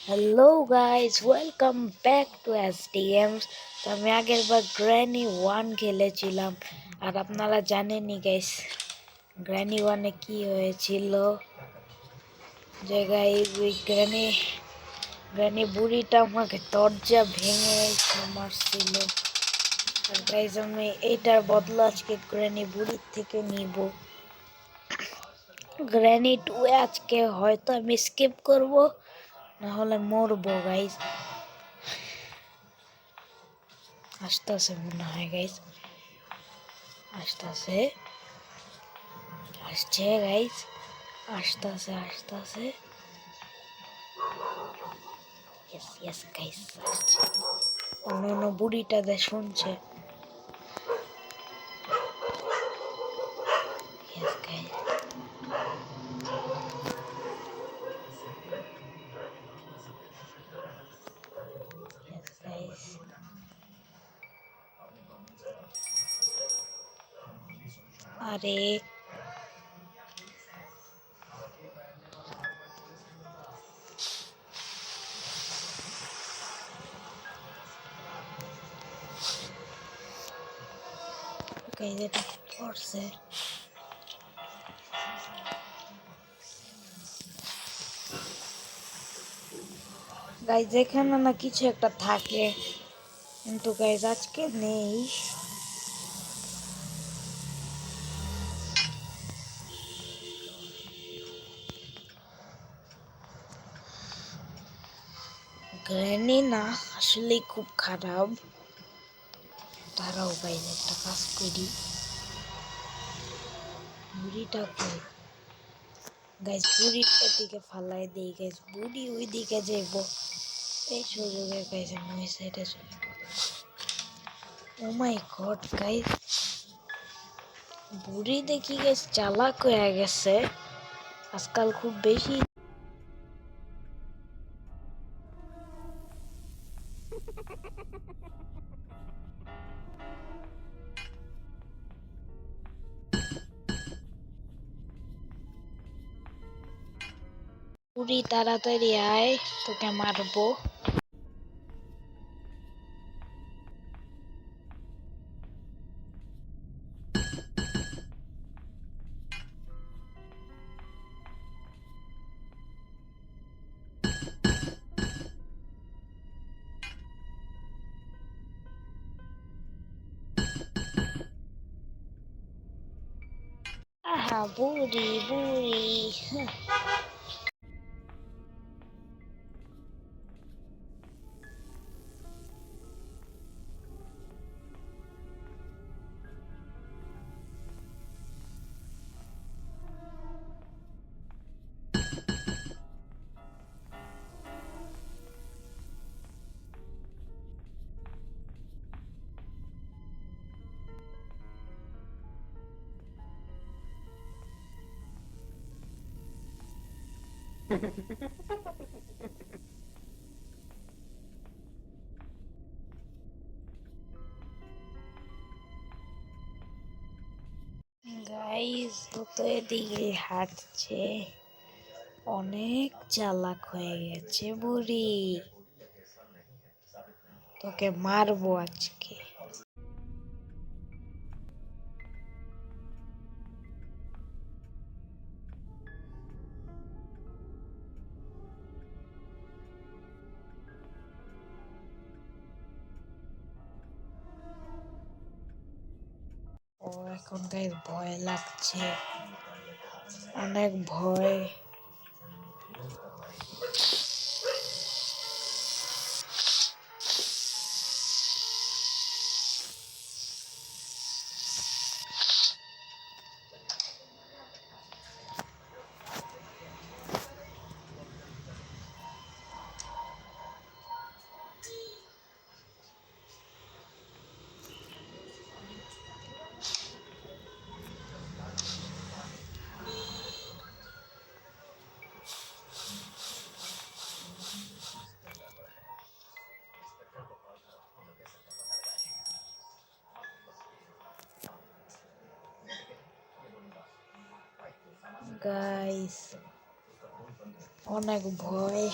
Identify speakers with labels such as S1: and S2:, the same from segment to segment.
S1: Hello guys, welcome back to SDMS. তো আমি আগের বার গ্র্যানি 1 খেলেছিলাম, আর আপনারা জানেনই গাইস গ্র্যানি 1-এ কি হয়েছিল। যে গাইস ওই গ্র্যানি বুড়িটা আমাকে দরজা ভেঙে মারছিল। আর গাইস আমি এইটার বদলা আজকে গ্র্যানি বুড়ির থেকে নিব। গ্র্যানি 2 আজকে হয়তো আমি স্কিপ করব, না হলে মরবো গাইস। আসতেছে মনে হয় গাইস, আসতেছে, আসছে গাইস, আসতেছে। ইয়েস ইয়েস গাইস, আসছে। অন্য বুড়িটা দে শুনছে। Yes guys, yes guys. আরে গাইস, এটা পড়ছে গাইস। এখানে না কিছু একটা থাকে, কিন্তু গাইস আজকে নেই। গ্র্যানি না আসলে খুব খারাপ। তারাও গাইস একটা কাজ করি, বুড়িটা কই গাইস, বুড়ির দিকে ফালাই দেই গাইস, বুড়ি ওই দিকে যাইব। এই সুযোগে গাইস আমি ওই সাইডে চলে। ও মাই গড গাইস, বুড়ি দেখি গাইস চালাক হয়ে গেছে আজকাল খুব বেশি। বুড়ি তাড়াতাড়ি আয়, তোকে মারবো। আহা বুড়ি বুড়ি, গাইস ও তো এদিকে হাঁটছে, অনেক চালাক হয়ে গেছে বুড়ি, তোকে মারবো আজকে। ও এখন গাইস ভয় লাগছে, অনেক ভয়। গাইস অনেক ভয়।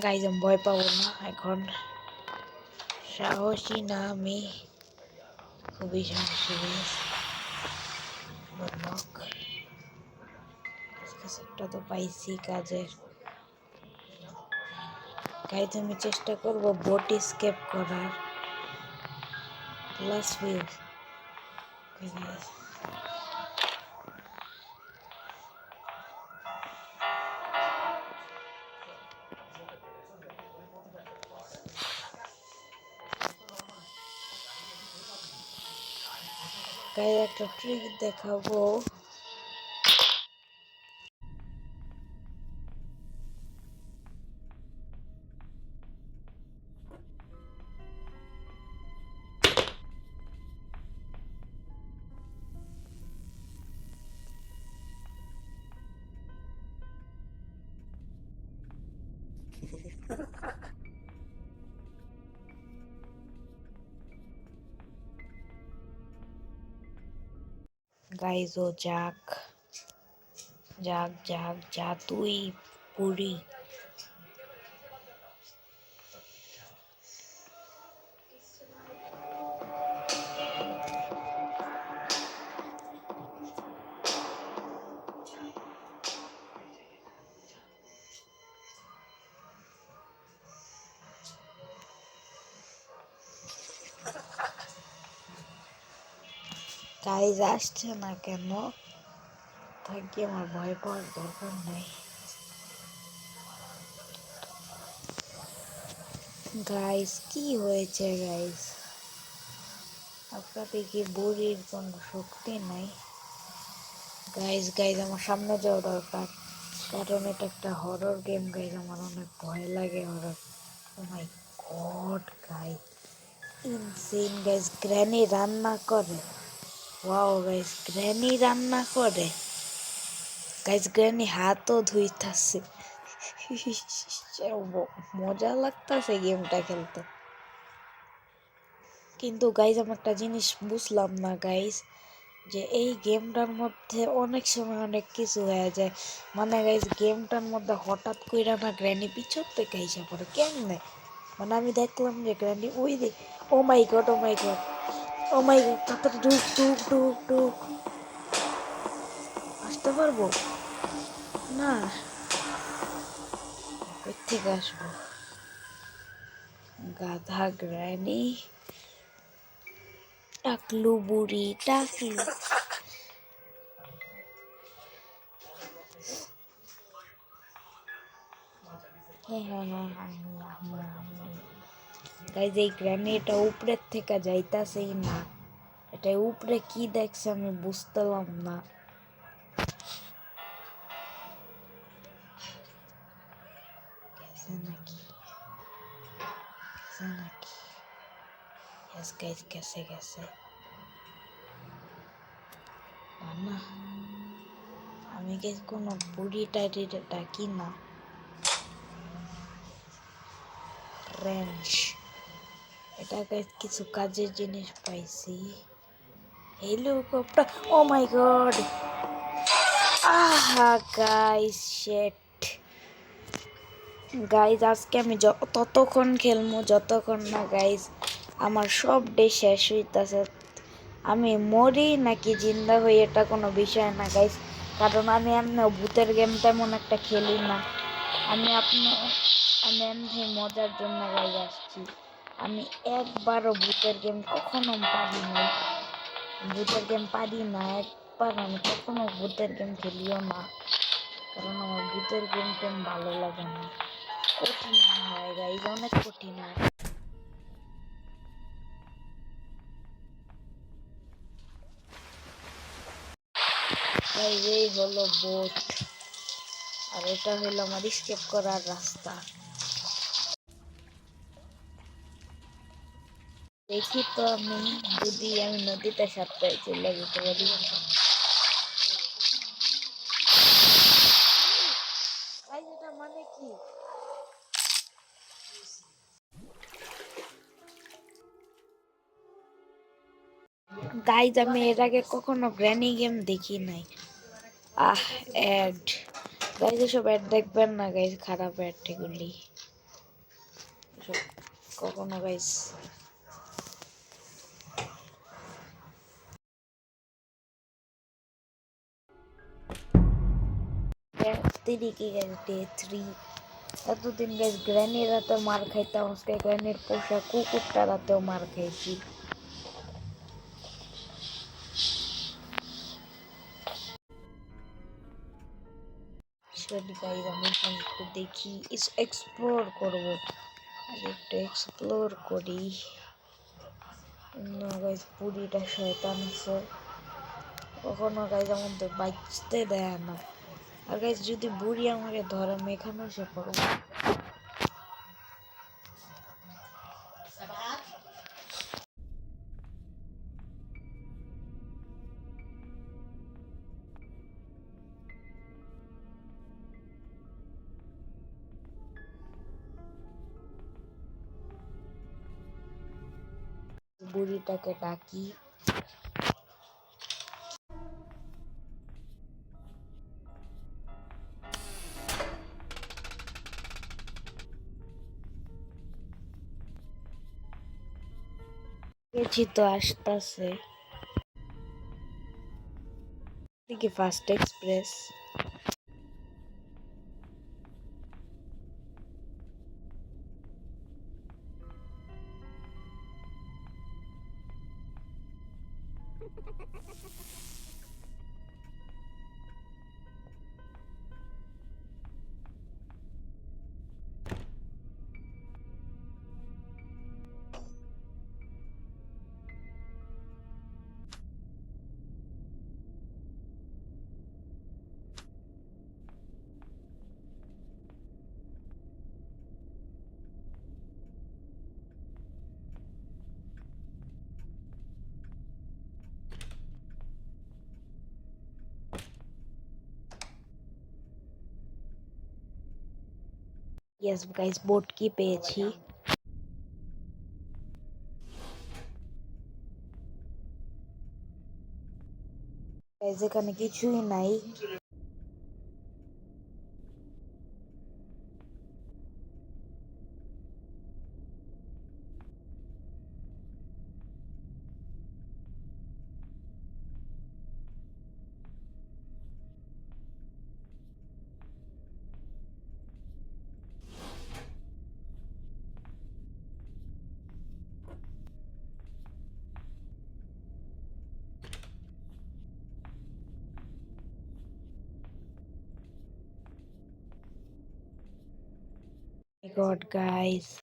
S1: গাইজ আমি ভয় পাবো না এখন, সাহসী না আমি, খুবই সাহসী একটা তো পাইছি কাজের। গাইজ আমি চেষ্টা করবো বোট স্কেপ করার। প্লাস ভিউ গাইজ একটা ট্রিক দেখাবো। গাইজ ও যাক যাক যাক যা তুই পুরি। গাইজ আসছে না কেন? থাকি, আমার ভয় পাওয়ার দরকার নাই। গাইজ কি হয়েছে গাইজ? আপনাদের কি বুড়ির কোনো শক্তি নাই? গাইজ গাইজ আমার সামনে যাওয়া দরকার, কারণ এটা একটা হরর গেম। গাইজ আমার অনেক ভয় লাগে horror. Oh my god guys, insane guys. Granny রান্না করে। ওয়াও গাইজ, গ্র্যানি রান্না করে। গাইজ গ্র্যানি হাতও ধুইতাছে। মজা লাগতাছে গেমটা খেলতে। কিন্তু গাইজ আমি একটা জিনিস বুঝলাম না গাইজ, যে এই গেমটার মধ্যে অনেক সময় অনেক কিছু হয়ে যায়। মানে গাইজ গেমটার মধ্যে হঠাৎ কইরা না গ্র্যানি পিছন থেকে এসে পড়ে কেমনে। মানে আমি দেখলাম যে গ্র্যানি ওই দে, ও my god O my god O my god, তাড়াতাড়ি ঢুক ঢুক ঢুক ঢুক। আসতে পারবো না? কই থেকে আসবো? গাধা গ্র্যানি, টাকলু বুড়ি টাকলু। গাইজ এই গ্র্যানিটা উপরের থেকে যাইতাছেই না। এটা উপরে কি দেখছে আমি বুঝতেলাম না। নাকি নাকি গাইজ গেছে গেছে না। আমি কি কোনো বুড়ি টাইটিটা ডাকি না? রেঞ্জ, এটা গাইজ কিছু কাজের জিনিস পাইছি। Helicopter, O my god. আহা গাইজ শিট। গাইজ আজকে আমি ততক্ষণ খেলবো যতক্ষণ না গাইজ আমার সব ডে শেষ হইতাছে। আমি মরি নাকি জিন্দা হই এটা কোনো বিষয় না গাইজ, কারণ আমি এমনি ভূতের গেম তেমন একটা খেলি না। আমি এমনি মজার জন্য গাইজ আসছি। আমি একবারও ভূতের গেম কখনো পারি নাই। ভূতের গেম পারি না একবার, আমি কখনো ভূতের গেম খেলিও না, কারণ আমার ভূতের গেম টেম ভালো লাগে না। কঠিন হয় গাইজ, অনেক কঠিন হয়। এই হলো বোট, আর এটা হলো আমার স্কেপ করার রাস্তা। দেখি তো আমি যদি আমি নদীতে সাঁতরে চলে যেতে পারি। ভাই এটা মানে কি? গাইজ আমি এর আগে কখনো গ্র্যানি গেম দেখি নাই। অ্যাড গাইজ, এসব অ্যাড দেখবেন না গাইজ, খারাপ অ্যাড এগুলি কখনো গাইজ। ডে 3 এতদিন গাইজ গ্র্যানি রাতে মার খাইতাম, আজকে গ্র্যানির পোষা কুকুরটা রাতেও মার খাইছি। গাইজ আমি এখন একটু দেখি, এক্সপ্লোর করবো, একটু এক্সপ্লোর করি। না গাইজ পুরীটা শয়তান আছে, কখনো গাইজ আমাদের বাঁচতে দেয় না। আর গাইজ যদি বুড়ি আমাকে ধরে আমি এখানে এসে পড়বো। বুড়িটাকে ডাকি। গেছি তো, আসতেছে কি first express. Yes guys, boat কি পেয়েছি। গাইস এখানে কিছুই নাই। My God, guys.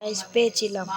S1: গাইস পেয়েছিলাম।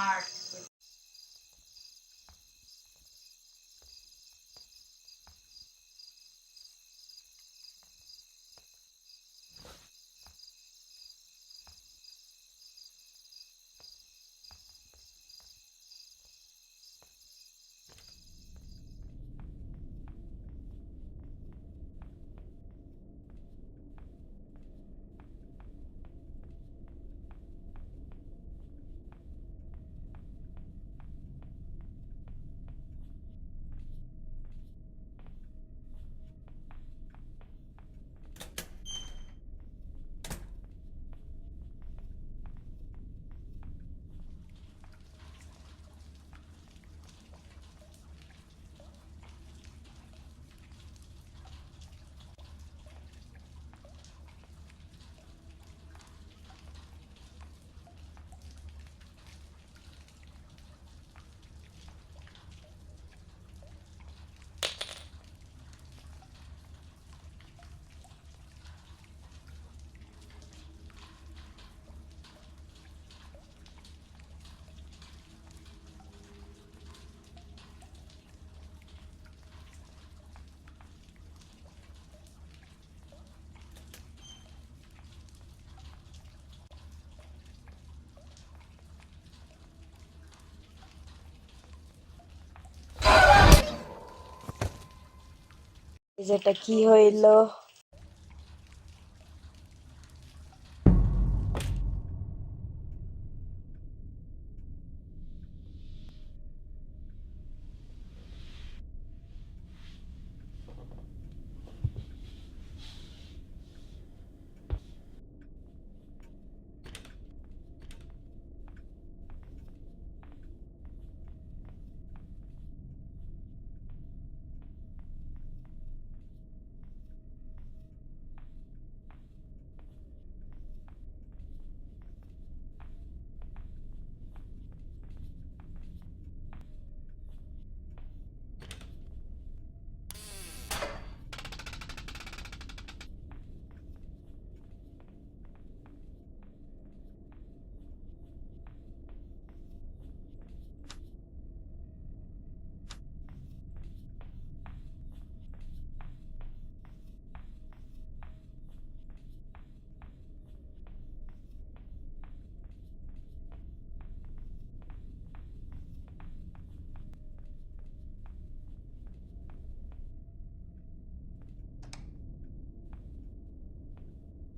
S1: যেটা কি হইলো?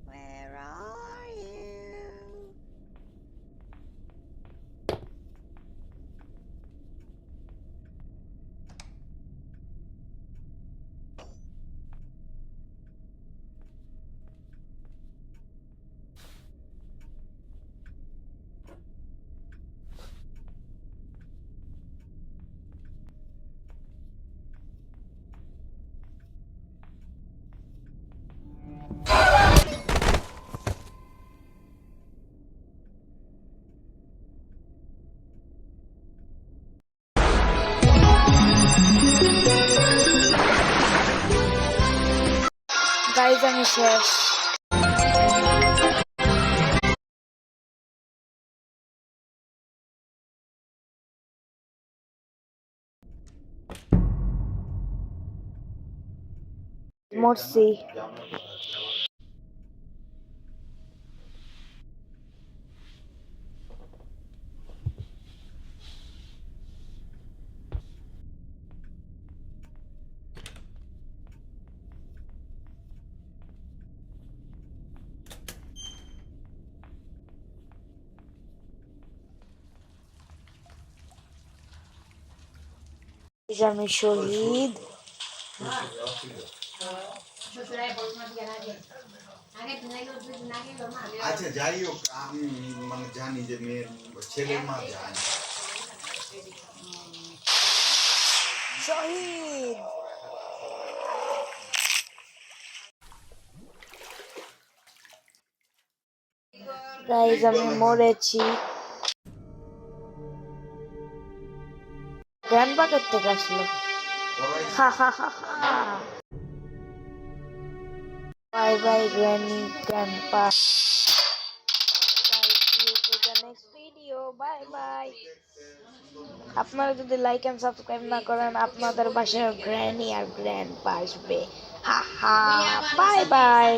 S2: Where are you?
S1: গাইজ আমি শেষ। মরছি। আমি শহীদ।
S3: আচ্ছা যাই হোক আমি মানে জানি যে মেয়ের ছেলের মা যায়
S1: শহীদ। গাইজ আমি মরেছি। গ্র্যান্ডপা থেকে আসলো। Ha ha ha ha. Bye bye granny grandpa. Next video bye bye. আপনারা যদি লাইক এন্ড সাবস্ক্রাইব না করেন আপনাদের বাসায় গ্র্যানি আর গ্র্যান্ডপা আসবে। হা হা বাই বাই।